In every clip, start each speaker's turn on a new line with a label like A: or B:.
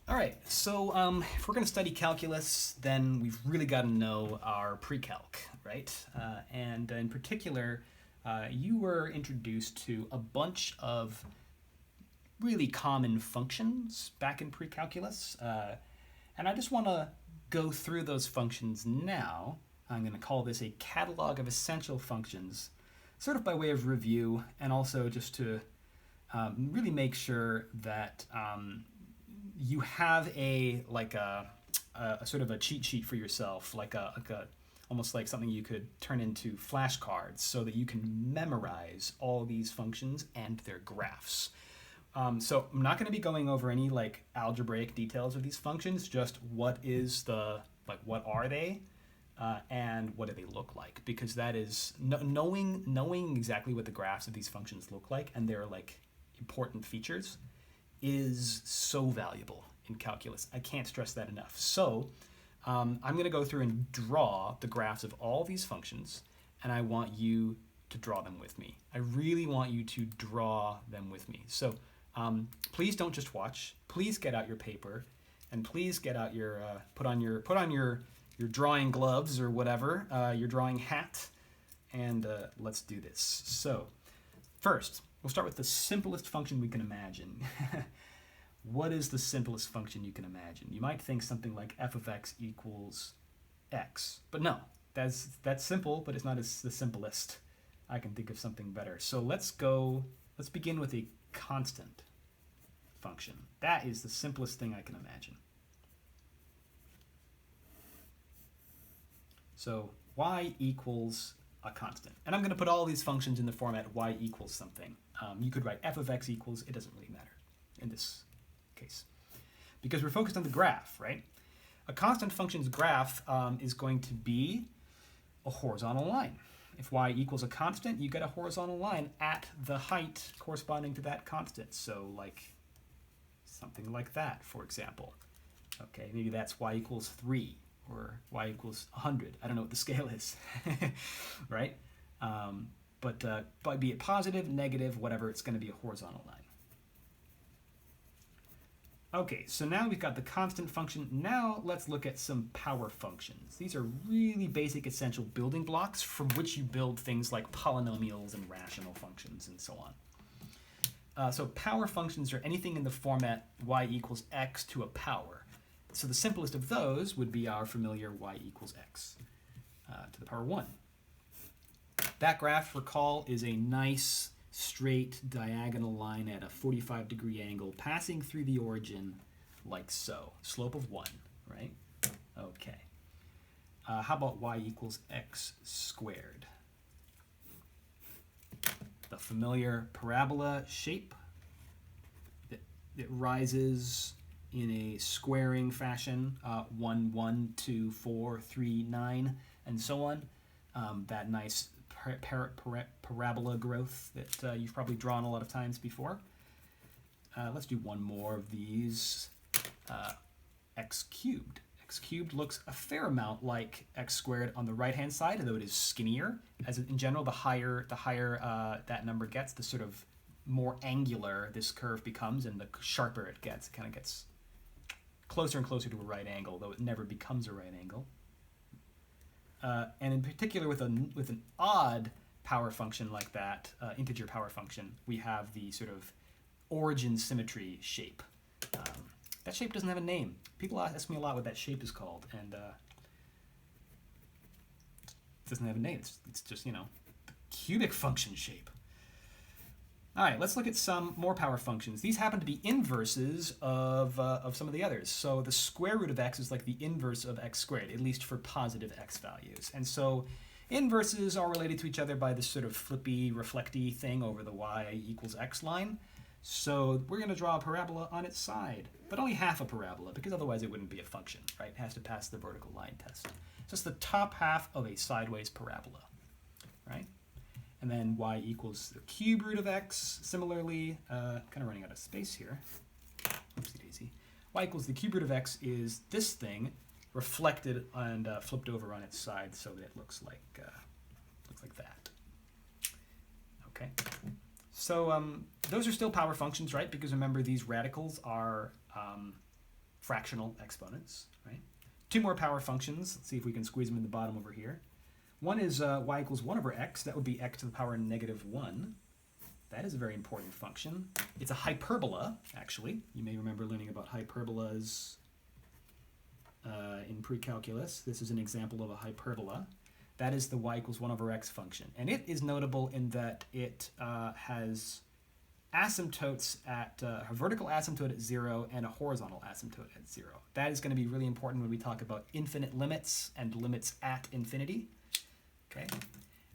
A: All right, so if we're going to study calculus, then we've really got to know our pre-calc, right? And in particular, you were introduced to a bunch of really common functions back in pre-calculus, and I just want to go through those functions now. I'm going to call this a catalog of essential functions, sort of by way of review, and also just to really make sure that you have a sort of a cheat sheet for yourself, like a almost like something you could turn into flashcards, so that you can memorize all these functions and their graphs. So I'm not going to be going over any like algebraic details of these functions. Just what are they, and what do they look like? Because that is knowing exactly what the graphs of these functions look like and their like important features is so valuable in calculus. I can't stress that enough. So I'm going to go through and draw the graphs of all these functions, and I want you to draw them with me. I really want you to draw them with me. So please don't just watch. Please get out your paper, and please get out your put on your drawing gloves or whatever, your drawing hat, and let's do this. So first, we'll start with the simplest function we can imagine. What is the simplest function you can imagine? You might think something like f of x equals x, but no, that's simple, but it's not the simplest. I can think of something better. So let's begin with a constant function. That is the simplest thing I can imagine. So y equals a constant. And I'm going to put all these functions in the format y equals something. You could write f of x equals, it doesn't really matter in this case, because we're focused on the graph, right? A constant function's graph is going to be a horizontal line. If y equals a constant, you get a horizontal line at the height corresponding to that constant. So like something like that, for example. Okay, maybe that's y equals 3 or y equals 100. I don't know what the scale is, right? But be it positive, negative, whatever, it's going to be a horizontal line. Okay, so now we've got the constant function. Now let's look at some power functions. These are really basic, essential building blocks from which you build things like polynomials and rational functions and so on. So power functions are anything in the format y equals x to a power. So the simplest of those would be our familiar y equals x to the power 1. That graph, recall, is a nice straight diagonal line at a 45-degree angle passing through the origin like so. Slope of 1, right? Okay. How about y equals x squared? The familiar parabola shape. It rises in a squaring fashion, 1, 1, 2, 4, 3, 9, and so on. That nice parabola growth that you've probably drawn a lot of times before. Let's do one more of these. X cubed. X cubed looks a fair amount like x squared on the right-hand side, although it is skinnier. As in general, the higher that number gets, the sort of more angular this curve becomes, and the sharper it gets. It kind of gets closer and closer to a right angle, though it never becomes a right angle. And in particular, with an odd power function like that, integer power function, we have the sort of origin symmetry shape. That shape doesn't have a name. People ask me a lot what that shape is called, and it doesn't have a name. It's just, the cubic function shape. All right, let's look at some more power functions. These happen to be inverses of some of the others. So the square root of x is like the inverse of x squared, at least for positive x values. And so inverses are related to each other by this sort of flippy, reflecty thing over the y equals x line. So we're going to draw a parabola on its side, but only half a parabola, because otherwise it wouldn't be a function, right? It has to pass the vertical line test. So it's the top half of a sideways parabola, right? And then y equals the cube root of x. Similarly, kind of running out of space here. Oopsie daisy. Y equals the cube root of x is this thing reflected and flipped over on its side, so that it looks like that. Okay. So those are still power functions, right? Because remember, these radicals are fractional exponents, right? Two more power functions. Let's see if we can squeeze them in the bottom over here. One is y equals 1 over x. That would be x to the power -1. That is a very important function. It's a hyperbola, actually. You may remember learning about hyperbolas in pre-calculus. This is an example of a hyperbola. That is the y equals 1 over x function. And it is notable in that it has asymptotes at a vertical asymptote at 0 and a horizontal asymptote at 0. That is going to be really important when we talk about infinite limits and limits at infinity. Okay,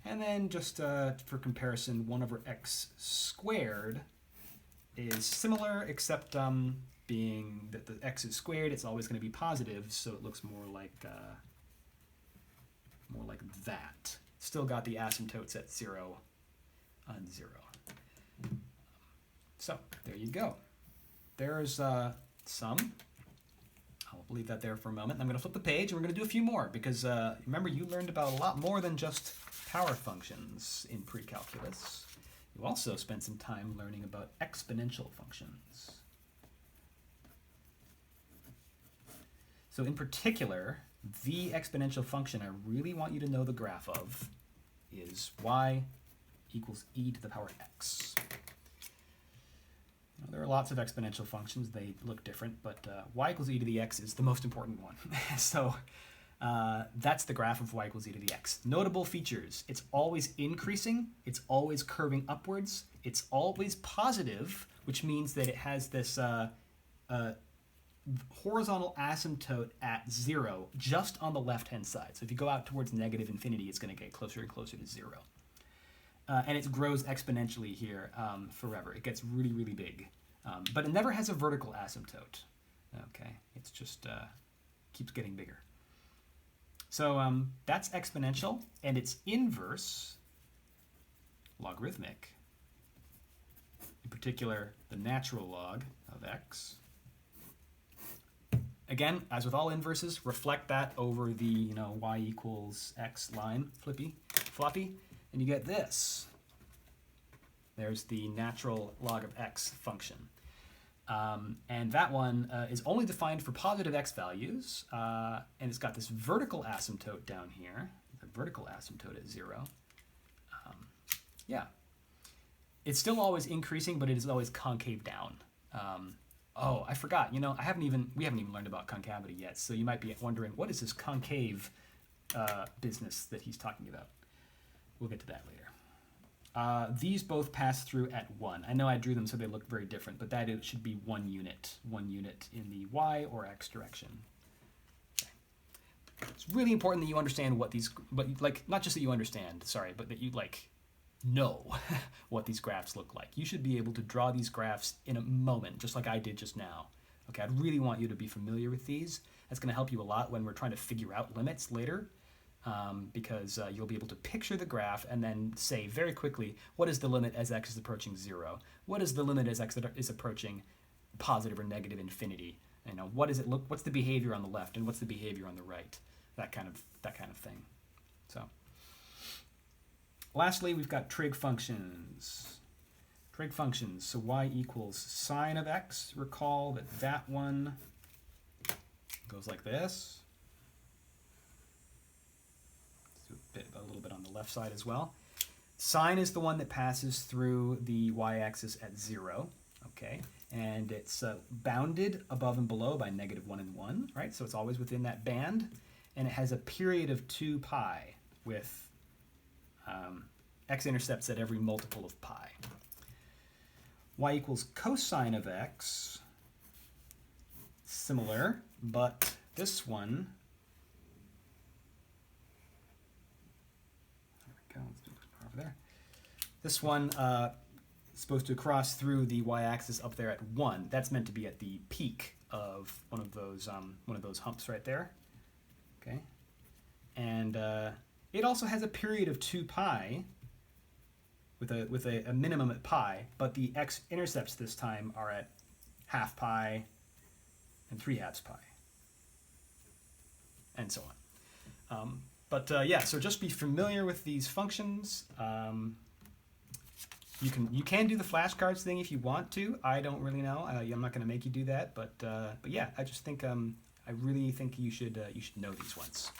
A: and then just for comparison, 1 over x squared is similar, except being that the x is squared, it's always going to be positive, so it looks more like that. Still got the asymptotes at 0 on 0. So there you go. There's some. I'll leave that there for a moment. I'm going to flip the page and we're going to do a few more because remember you learned about a lot more than just power functions in pre-calculus. You also spent some time learning about exponential functions. So in particular, the exponential function I really want you to know the graph of is y equals e to the power x. There are lots of exponential functions. They look different, but y equals e to the x is the most important one. So that's the graph of y equals e to the x. Notable features. It's always increasing. It's always curving upwards. It's always positive, which means that it has this horizontal asymptote at 0 just on the left-hand side. So if you go out towards negative infinity, it's going to get closer and closer to 0. And it grows exponentially here forever. It gets really, really big. But it never has a vertical asymptote. Okay, it's just keeps getting bigger. So that's exponential, and its inverse, logarithmic, in particular the natural log of x. Again, as with all inverses, reflect that over the y equals x line, floppy, and you get this. There's the natural log of x function. And that one is only defined for positive x values, and it's got this vertical asymptote down here, the vertical asymptote at 0. Yeah, it's still always increasing, but it is always concave down. Oh, I forgot. We haven't even learned about concavity yet. So you might be wondering, what is this concave business that he's talking about? We'll get to that later. These both pass through at 1. I know I drew them so they look very different, but that should be 1 unit in the y or x direction. Okay. It's really important that you understand what these, not just that you understand, but that you know what these graphs look like. You should be able to draw these graphs in a moment, just like I did just now. Okay, I'd really want you to be familiar with these. That's going to help you a lot when we're trying to figure out limits later. Because you'll be able to picture the graph and then say very quickly, what is the limit as x is approaching 0? What is the limit as x is approaching positive or negative infinity? What does it look? What's the behavior on the left and what's the behavior on the right? That kind of thing. So, lastly, we've got trig functions. Trig functions. So y equals sine of x. Recall that one goes like this. A little bit on the left side as well. Sine is the one that passes through the y-axis at 0, okay? And it's bounded above and below by -1 and 1, right? So it's always within that band, and it has a period of 2 pi with x-intercepts at every multiple of pi. Y equals cosine of x, similar, but this one, let's do it over there. This one is supposed to cross through the y-axis up there at 1. That's meant to be at the peak of one of those humps right there. Okay, and it also has a period of 2 pi with a minimum at pi, but the x-intercepts this time are at half pi and 3/2 pi, and so on. Yeah, so just be familiar with these functions. you can do the flashcards thing if you want to. I don't really know. I'm not going to make you do that, but yeah, I just think I really think you should know these ones.